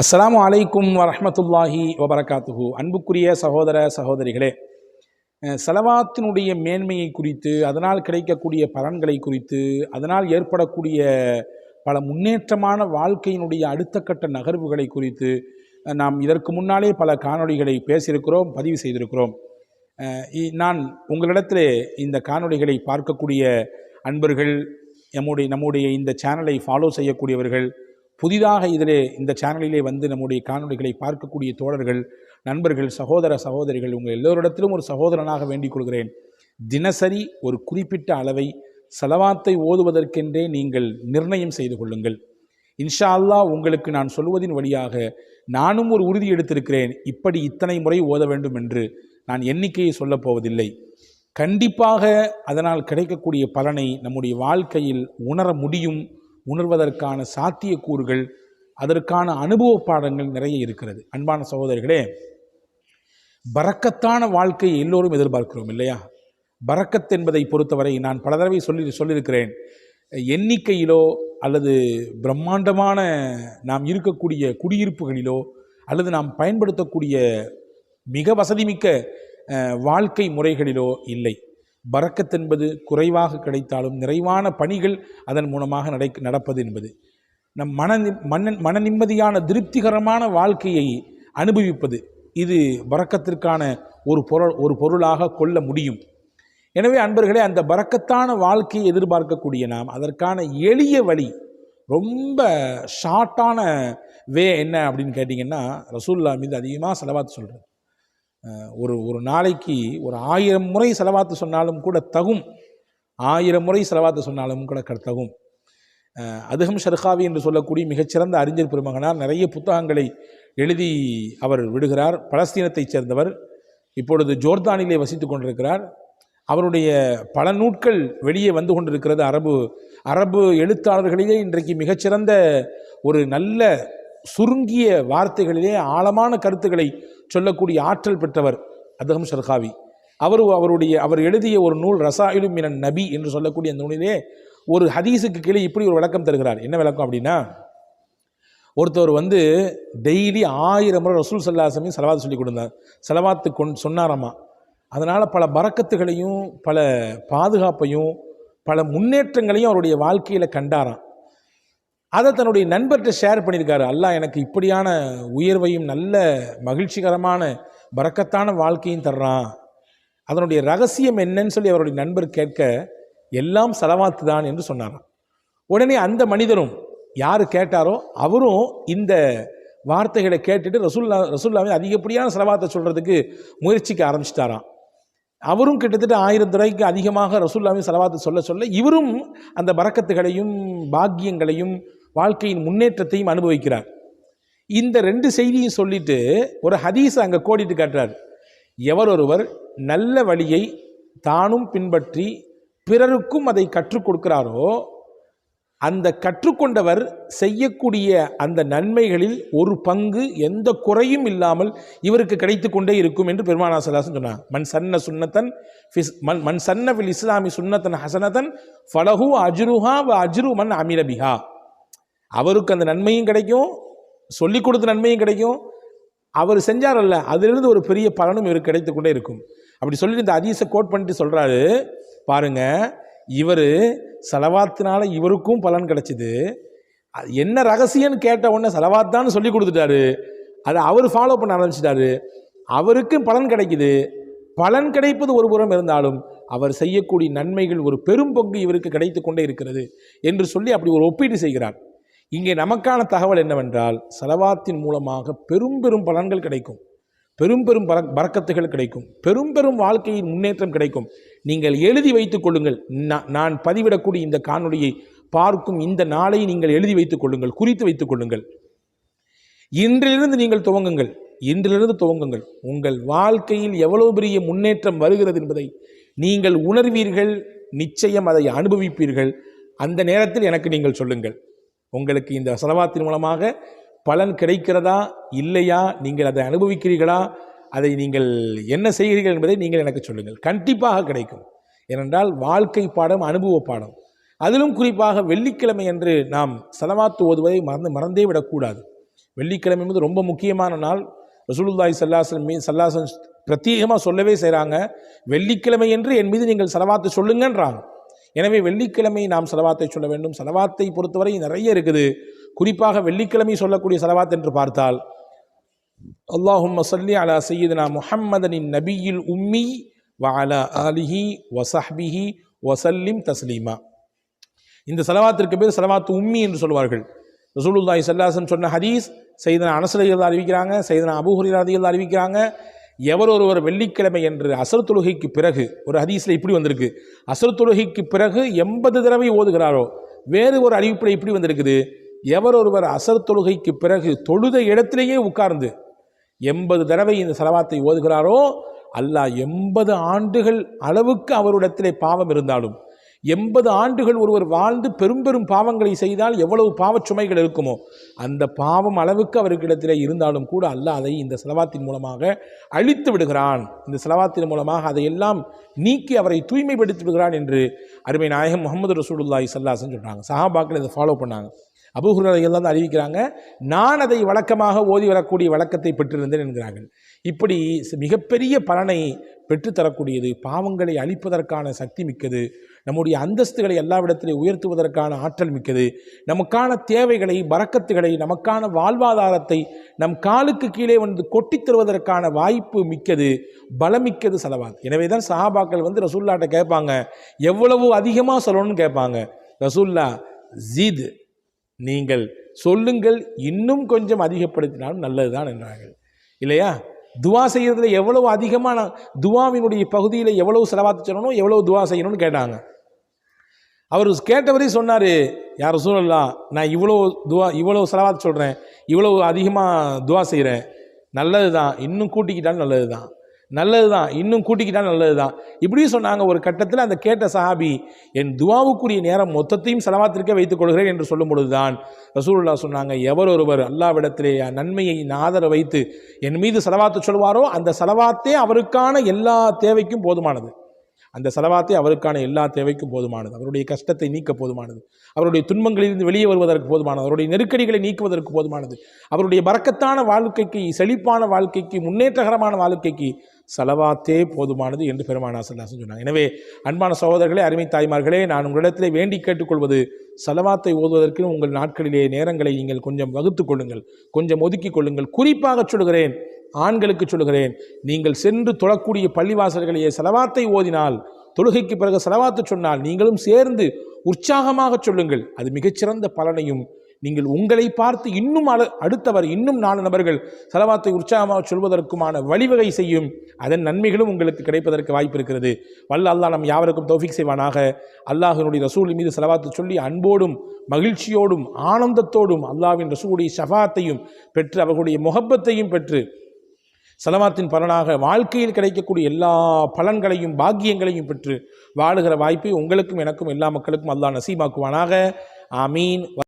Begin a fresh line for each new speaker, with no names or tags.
அஸ்ஸலாமு அலைக்கும் வரஹ்மத்துல்லாஹி வபரகாத்துஹு. அன்புக்குரிய சகோதர சகோதரிகளே, ஸலவாத்தினுடைய மேன்மையை குறித்து, அதனால் கிடைக்கக்கூடிய பலன்களை குறித்து, அதனால் ஏற்படக்கூடிய பல முன்னேற்றமான வாழ்க்கையினுடைய அடுத்த கட்ட நகர்வுகளை குறித்து நாம் இதற்கு முன்னாலே பல காணொளிகளை பேசியிருக்கிறோம், பதிவு செய்திருக்கிறோம். நான் உங்களிடத்திலே இந்த காணொளிகளை பார்க்கக்கூடிய அன்பர்கள், நம்முடைய இந்த சேனலை ஃபாலோ செய்யக்கூடியவர்கள், புதிதாக இந்த சேனலிலே வந்து நம்முடைய காணொளிகளை பார்க்கக்கூடிய தோழர்கள், நண்பர்கள், சகோதர சகோதரிகள், உங்கள் எல்லோரிடத்திலும் ஒரு சகோதரனாக வேண்டிக் கொள்கிறேன். தினசரி ஒரு குறிப்பிட்ட அளவை ஸலவாத்தை ஓதுவதற்கென்றே நீங்கள் நிர்ணயம் செய்து கொள்ளுங்கள். இன்ஷா அல்லாஹ் உங்களுக்கு நான் சொல்வதின் வழியாக நானும் ஒரு உறுதி எடுத்திருக்கிறேன். இப்படி இத்தனை முறை ஓத வேண்டும் என்று நான் எண்ணிக்கையை சொல்லப் போவதில்லை. கண்டிப்பாக அதனால் கிடைக்கக்கூடிய பலனை நம்முடைய வாழ்க்கையில் உணர முடியும். உணர்வதற்கான சாத்தியக்கூறுகள், அதற்கான அனுபவ பாடங்கள் நிறைய இருக்கிறது. அன்பான சகோதரர்களே, பரக்கத்தான வாழ்க்கையை எல்லோரும் எதிர்பார்க்கிறோம் இல்லையா? பரக்கத் என்பதை பொறுத்தவரை நான் பல தடவை சொல்லியிருக்கிறேன். எண்ணிக்கையிலோ அல்லது பிரம்மாண்டமான நாம் இருக்கக்கூடிய குடியிருப்புகளிலோ அல்லது நாம் பயன்படுத்தக்கூடிய மிக வசதிமிக்க வாழ்க்கை முறைகளிலோ இல்லை. பரக்கத் என்பது குறைவாக கிடைத்தாலும் நிறைவான பணிகள் அதன் மூலமாக நடப்பது என்பது, நம் மன நிம்மதியான திருப்திகரமான வாழ்க்கையை அனுபவிப்பது, இது பரக்கத்திற்கான ஒரு பொருளாக கொள்ள முடியும். எனவே அன்பர்களே, அந்த பரக்கத்தான வாழ்க்கையை எதிர்பார்க்கக்கூடிய நாம் அதற்கான எளிய வழி, ரொம்ப ஷார்ட்டான என்ன அப்படின்னு கேட்டிங்கன்னா, ரசூலுல்லாஹ் மீது அதிகமாக ஸலவாத் சொல்கிறது. ஒரு நாளைக்கு ஒரு 1000 முறை ஸலவாத்து சொன்னாலும் கூட தகும். 1000 முறை ஸலவாத்து சொன்னாலும் கூட தகும். அதுஹம் ஷர்காவி என்று சொல்லக்கூடிய மிகச்சிறந்த அறிஞர் பெருமகனார் நிறைய புத்தகங்களை எழுதி அவர் விடுகிறார். பலஸ்தீனத்தைச் சேர்ந்தவர், இப்பொழுது ஜோர்தானிலே வசித்து கொண்டிருக்கிறார். அவருடைய பல நூட்கள் வெளியே வந்து கொண்டிருக்கிறது. அரபு எழுத்தாளர்களிலே இன்றைக்கு மிகச்சிறந்த ஒரு நல்ல சுருங்கிய வார்த்தைகளிலே ஆழமான கருத்துக்களை சொல்லக்கூடிய ஆற்றல் பெற்றவர் அதுஹம் ஷர்காவி. அவர் எழுதிய ஒரு நூல் ரசாயிலு மினன் நபி என்று சொல்லக்கூடிய அந்த நூலிலே ஒரு ஹதீஸுக்கு கீழே இப்படி ஒரு விளக்கம் தருகிறார். என்ன விளக்கம் அப்படின்னா, ஒருத்தவர் வந்து டெய்லி 1000 முறை ரசூல் ஸல்லல்லாஹு அலைஹி வஸல்லம் ஸலவாத் சொல்லி கொடுத்தார். ஸலவாத்து சொன்னாராமா. அதனால் பல பரக்கத்துகளையும் பல பாதுகாப்பையும் பல முன்னேற்றங்களையும் அவருடைய வாழ்க்கையில் கண்டாராம். அதை தன்னுடைய நண்பர்கிட்ட ஷேர் பண்ணியிருக்காரு. அல்லாஹ் எனக்கு இப்படியான உயர்வையும் நல்ல மகிழ்ச்சிகரமான பரக்கத்தான வாழ்க்கையும் தர்றான், அதனுடைய ரகசியம் என்னன்னு சொல்லி அவருடைய நண்பர் கேட்க, எல்லாம் ஸலவாத்து தான் என்று சொன்னாராம். உடனே அந்த மனிதரும், யார் கேட்டாரோ அவரும் இந்த வார்த்தைகளை கேட்டுட்டு ரசூலுல்லாஹ்வை அதிகப்படியான ஸலவாத்தை சொல்கிறதுக்கு முயற்சிக்க ஆரம்பிச்சிட்டாராம். அவரும் கிட்டத்தட்ட 1000 தடவைக்கு அதிகமாக ரசூலுல்லாஹ்வை ஸலவாத்து சொல்ல இவரும் அந்த பரக்கத்துகளையும் பாக்கியங்களையும் வாழ்க்கையின் முன்னேற்றத்தையும் அனுபவிக்கிறார். இந்த 2 செய்தியும் சொல்லிட்டு ஒரு ஹதீஸ் அங்கே கோடிட்டு காட்டுறார். எவரொருவர் நல்ல வழியை தானும் பின்பற்றி பிறருக்கும் அதை கற்றுக் கொடுக்கிறாரோ, அந்த கற்றுக்கொண்டவர் செய்யக்கூடிய அந்த நன்மைகளில் ஒரு பங்கு எந்த குறையும் இல்லாமல் இவருக்கு கிடைத்து கொண்டே இருக்கும் என்று பெருமானார் ஸல்லல்லாஹு அலைஹி வஸல்லம் சொன்னார். மன் சன்ன ஃபில் இஸ்லாமி சுன்னத்தன் ஹசனத்தன் ஃபலஹு அஜ்ருஹா வ அஜ்ரு மன் அமில பிஹா. அவருக்கு அந்த நன்மையும் கிடைக்கும், சொல்லிக் கொடுத்த நன்மையும் கிடைக்கும், அவர் செஞ்சாரல்ல அதிலிருந்து ஒரு பெரிய பலனும் இவருக்கு கிடைத்து கொண்டே இருக்கும். அப்படி சொல்லிட்டு இந்த ஹதீஸை கோட் பண்ணிட்டு சொல்கிறாரு, பாருங்க, இவர் ஸலவாத்தினால இவருக்கும் பலன் கிடைச்சிது. என்ன ரகசியம்னு கேட்ட உடனே ஸலவாத்தான்னு சொல்லி கொடுத்துட்டாரு. அதை அவர் ஃபாலோ பண்ண ஆரம்பிச்சிட்டாரு. அவருக்கும் பலன் கிடைக்குது. பலன் கிடைப்பது ஒரு புறம் இருந்தாலும் அவர் செய்யக்கூடிய நன்மைகள் ஒரு பெரும் பங்கு இவருக்கு கிடைத்து கொண்டே இருக்கிறது என்று சொல்லி அப்படி ஒரு ஒப்பீடு செய்கிறார். இங்கே நமக்கான தகவல் என்னவென்றால், ஸலவாத்தின் மூலமாக பெரும் பெரும் பலன்கள் கிடைக்கும், பெரும் பெரும் பரக்கத்துகள் கிடைக்கும், பெரும் பெரும் வாழ்க்கையின் முன்னேற்றம் கிடைக்கும். நீங்கள் எழுதி வைத்துக் கொள்ளுங்கள். நான் பதிவிடக்கூடிய இந்த காணொளியை பார்க்கும் இந்த நாளை நீங்கள் எழுதி வைத்துக் கொள்ளுங்கள், குறித்து வைத்துக் கொள்ளுங்கள். இன்றிலிருந்து நீங்கள் துவங்குங்கள். உங்கள் வாழ்க்கையில் எவ்வளவு பெரிய முன்னேற்றம் வருகிறது என்பதை நீங்கள் உணர்வீர்கள். நிச்சயம் அதை அனுபவிப்பீர்கள். அந்த நேரத்தில் எனக்கு நீங்கள் சொல்லுங்கள், உங்களுக்கு இந்த ஸலவாத்தின் மூலமாக பலன் கிடைக்கிறதா இல்லையா, நீங்கள் அதை அனுபவிக்கிறீர்களா, அதை நீங்கள் என்ன செய்கிறீர்கள் என்பதை நீங்கள் எனக்கு சொல்லுங்கள். கண்டிப்பாக கிடைக்கும். ஏனென்றால் வாழ்க்கை பாடம், அனுபவ பாடம். அதிலும் குறிப்பாக வெள்ளிக்கிழமை என்று நாம் ஸலவாத்து ஓதுவதை மறந்தே விடக்கூடாது. வெள்ளிக்கிழமை என்பது ரொம்ப முக்கியமான நாள். ரசூலுல்லாஹி ஸல்லல்லாஹு பிரத்யேகமாக சொல்லவே செய்கிறாங்க, வெள்ளிக்கிழமை என்று என் மீது நீங்கள் ஸலவாத்தை சொல்லுங்கன்றாங்க. எனவே வெள்ளிக்கிழமை நாம் ஸலவாத்தை சொல்ல வேண்டும். ஸலவாத்தை பொறுத்தவரை நிறைய இருக்குது. குறிப்பாக வெள்ளிக்கிழமை சொல்லக்கூடிய ஸலவாத் என்று பார்த்தால், அல்லாஹும்ம ஸல்லி அலா சய்யிதினா முஹம்மதனின் நபியில் உம்மி வ அலா ஆலிஹி வ ஸஹ்பிஹி வ ஸல்லிம் தஸ்லீமா. இந்த ஸலவாத்திற்கு பேர் ஸலவாத்து உம்மி என்று சொல்வார்கள். ரசூலுல்லாஹி ஸல்லல்லாஹு அலைஹி வஸல்லம் சொன்ன ஹதீஸ் சையதுனா அனஸ் ரலியல்லாஹு அறிவிக்கிறாங்க, சையதுனா அபூ ஹுரைரா ரலியல்லாஹு அறிவிக்கிறாங்க. எவர் ஒருவர் வெள்ளிக்கிழமை என்று அஸ்ர் தொழுகைக்கு பிறகு, ஒரு ஹதீஸில் இப்படி வந்திருக்கு, அஸ்ர் தொழுகைக்கு பிறகு 80 தடவை ஓதுகிறாரோ, வேறு ஒரு அறிவிப்பில் இப்படி வந்திருக்குது, எவர் ஒருவர் அஸ்ர் தொழுகைக்கு பிறகு தொழுத இடத்திலேயே உட்கார்ந்து 80 தடவை இந்த ஸலவாத்தை ஓதுகிறாரோ, அல்லாஹ் 80 ஆண்டுகள் அளவுக்கு அவரிடத்திலே பாவம் இருந்தாலும், 80 ஆண்டுகள் ஒருவர் வாழ்ந்து பெரும் பெரும் பாவங்களை செய்தால் எவ்வளவு பாவச் சுமைகள் இருக்குமோ அந்த பாவம் அளவுக்கு அவருக்கிடத்திலே இருந்தாலும் கூட அல்லாஹ் அதை இந்த ஸலவாத்தின் மூலமாக அழித்து விடுகிறான். இந்த ஸலவாத்தின் மூலமாக அதையெல்லாம் நீக்கி அவரை தூய்மைப்படுத்தி விடுகிறான் என்று அருமை நாயகம் முஹம்மது ரசூலுல்லாஹி ஸல்லல்லாஹு அலைஹி வஸல்லம் சொல்கிறாங்க. சஹாபாக்கள் இதை ஃபாலோ பண்ணாங்க. அபூ ஹுரைரா எல்லாம் அறிவிக்கிறாங்க, நான் அதை வழக்கமாக ஓதி வரக்கூடிய வழக்கத்தை பெற்றிருந்தேன் என்கிறார்கள். இப்படி மிகப்பெரிய பலனை பெற்றுத்தரக்கூடியது, பாவங்களை அழிப்பதற்கான சக்தி மிக்கது, நம்முடைய அந்தஸ்துகளை எல்லாவிடத்திலே உயர்த்துவதற்கான ஆற்றல் மிக்கது, நமக்கான தேவைகளை, பரக்கத்துகளை, நமக்கான வாழ்வாதாரத்தை நம் காலுக்கு கீழே வந்து கொட்டித் தருவதற்கான வாய்ப்பு மிக்கது, பலமிக்கது ஸலவாத். எனவே தான் சஹாபாக்கள் வந்து ரசூலுல்லாஹ்ட்ட கேட்பாங்க, எவ்வளவு அதிகமாக சொல்லணும்னு கேட்பாங்க. ரசூலுல்லாஹ் ஜீத், நீங்கள் சொல்லுங்கள், இன்னும் கொஞ்சம் அதிகப்படுத்தினாலும் நல்லதுதான் என்றார்கள். இல்லையா? துவா செய்யறதுல எவ்வளவு அதிகமான துவாவினுடைய பகுதியில் எவ்வளவு ஸலவாத் சொல்லணும், எவ்வளவு துவா செய்யணும்னு கேட்டாங்க. அவர் கேட்டவரே சொன்னார், யார் ரசூலல்லாஹ், நான் இவ்வளோ ஸலவாத் சொல்கிறேன், இவ்வளவு அதிகமாக துவா செய்கிறேன், நல்லது தான், இன்னும் கூட்டிக்கிட்டாலும் நல்லது தான், நல்லது தான், இன்னும் கூட்டிக்கிட்டாலும் நல்லது தான், இப்படியும் சொன்னாங்க. ஒரு கட்டத்தில் அந்த கேட்ட சஹாபி, என் துவாவுக்குரிய நேரம் மொத்தத்தையும் ஸலவாத்திற்கே வைத்துக் கொள்கிறேன் என்று சொல்லும் பொழுதுதான் ரசூலுல்லாஹ் சொன்னாங்க, எவர் ஒருவர் அல்லாஹ்விடத்திலே நன்மையை ஆதரவு வைத்து என் மீது ஸலவாத்து சொல்வாரோ அந்த ஸலவாத்தே அவருக்கான எல்லா தேவைக்கும் போதுமானது. அந்த ஸலவாத்தே அவருக்கான எல்லா தேவைக்கும் போதுமானது. அவருடைய கஷ்டத்தை நீக்க போதுமானது, அவருடைய துன்பங்களிலிருந்து வெளியே வருவதற்கு போதுமானது, அவருடைய நெருக்கடிகளை நீக்குவதற்கு போதுமானது, அவருடைய பரக்கத்தான வாழ்க்கைக்கு, செழிப்பான வாழ்க்கைக்கு, முன்னேற்றகரமான வாழ்க்கைக்கு ஸலவாத்தே போதுமானது என்று பெருமானார் ஸல்லல்லாஹு அலைஹி வஸல்லம் சொன்னாங்க. எனவே அன்பான சகோதரர்களே, அருமை தாய்மார்களே, நான் உங்களிடத்திலே வேண்டி கேட்டுக்கொள்வது, ஸலவாத்தை ஓதுவதற்கு உங்கள் நாட்களிலே நேரங்களை நீங்கள் கொஞ்சம் வகுத்து கொள்ளுங்கள், கொஞ்சம் ஒதுக்கி கொள்ளுங்கள். குறிப்பாக சொல்கிறேன், ஆண்களுக்கு சொல்கிறேன், நீங்கள் சென்று தொழக்கூடிய பள்ளிவாசல்களையே ஸலவாத்தை ஓதினால், தொழுகைக்கு பிறகு ஸலவாத்து சொன்னால் நீங்களும் சேர்ந்து உற்சாகமாக சொல்லுங்கள். அது மிகச்சிறந்த பலனையும், நீங்கள் உங்களை பார்த்து இன்னும் அடுத்தவர், இன்னும் 4 நபர்கள் ஸலவாத்தை உற்சாகமாக சொல்வதற்குமான வழிவகை செய்யும். அதன் நன்மைகளும் உங்களுக்கு கிடைப்பதற்கு வாய்ப்பு இருக்கிறது. வல்ல அல்லாஹ் நம் யாவருக்கும் தௌஃபீக் செய்வானாக. அல்லாஹ்வினுடைய ரசூல் மீது ஸலவாத்து சொல்லி அன்போடும் மகிழ்ச்சியோடும் ஆனந்தத்தோடும் அல்லாஹ்வின் ரசூலுடைய ஷஃபாஅத்தையும் பெற்று, அவர்களுடைய முஹப்பத்தையும் பெற்று, ஸலவாத்தின் பலனாக வாழ்க்கையில் கிடைக்கக்கூடிய எல்லா பலன்களையும் பாக்கியங்களையும் பெற்று வாழுகிற வாய்ப்பை உங்களுக்கும் எனக்கும் எல்லா மக்களுக்கும் அல்லாஹ் நசீபாக்குவானாக. ஆமீன்.